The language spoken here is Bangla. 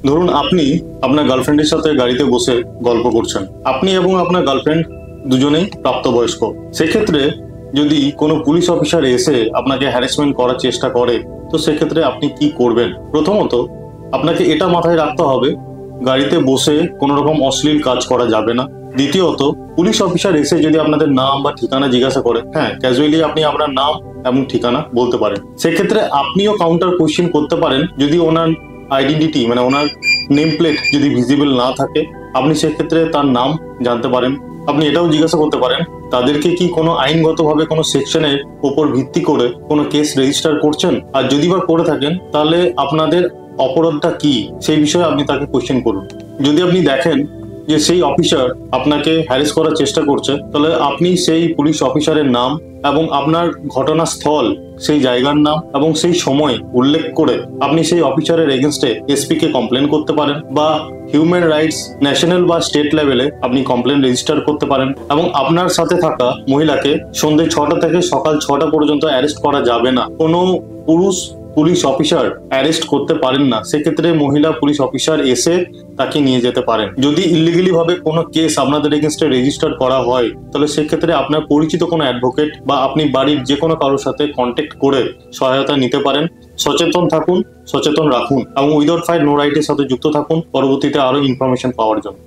ধরুন আপনি আপনার গার্লফ্রেন্ডের সাথে গাড়িতে বসে গল্প করছেন। আপনি এবং আপনার গার্লফ্রেন্ড দুজনেই প্রাপ্তবয়স্ক। সেক্ষেত্রে যদি কোনো পুলিশ অফিসার এসে আপনাকে হ্যারাসমেন্ট করার চেষ্টা করে, তো সেক্ষেত্রে আপনি কি করবেন? প্রথমত আপনাকে এটা মাথায় রাখতে হবে, গাড়িতে বসে কোনো রকম অশ্লীল কাজ করা যাবে না। দ্বিতীয়ত, পুলিশ অফিসার এসে যদি আপনাদের নাম বা ঠিকানা জিজ্ঞাসা করে, হ্যাঁ, ক্যাজুয়ালি আপনি আপনার নাম এবং ঠিকানা বলতে পারেন। সেক্ষেত্রে আপনিও কাউন্টার কোয়েশ্চেন করতে পারেন। যদি ওনার আইডেন্টিটি মানে ওনার নেম প্লেট যদি ভিজিবল না থাকে, আপনি সেক্ষেত্রে তার নাম জানতে পারেন। আপনি এটাও জিজ্ঞাসা করতে পারেন তাদেরকে কি কোনো আইনগতভাবে কোনো সেকশনের উপর ভিত্তি করে কোনো কেস রেজিস্টার করছেন, আর যদি বা করে থাকেন তাহলে আপনাদের অপরাধটা কি সেই বিষয়ে আপনি তাকে কোয়েশ্চেন করুন। যদি আপনি দেখেন যে সেই অফিসার আপনাকে হ্যারাস করার চেষ্টা করছে, তাহলে আপনি সেই পুলিশ অফিসারের নাম এবং আপনার ঘটনাস্থল, সেই জায়গার নাম এবং সেই সময় উল্লেখ করে আপনি সেই অফিসারের এগেনস্টে এসপি কে কমপ্লেন করতে পারেন, বা হিউম্যান রাইটস ন্যাশনাল বা স্টেট লেভেলে আপনি কমপ্লেন রেজিস্টার করতে পারেন। এবং আপনার সাথে থাকা মহিলাকে সন্ধ্যে 6টা থেকে সকাল 6টা পর্যন্ত অ্যারেস্ট করা যাবে না। কোনো পুরুষ পুলিশ অফিসার অ্যারেস্ট করতে পারেন না, সেক্ষেত্রে মহিলা পুলিশ অফিসার এসে তাকে নিয়ে যেতে পারেন। যদি ইলিগালি ভাবে কোনো কেস আপনাদের এগেনস্টে রেজিস্টার করা হয়, তাহলে সেক্ষেত্রে আপনার পরিচিত কোনো অ্যাডভোকেট বা আপনি বাড়ির যে কোনো কারোর সাথে কন্ট্যাক্ট করে সহায়তা নিতে পারেন। সচেতন থাকুন, সচেতন রাখুন এবং উইদাউট ফাইট নো রাইটের সাথে যুক্ত থাকুন পরবর্তীতে আরো ইনফরমেশন পাওয়ার জন্য।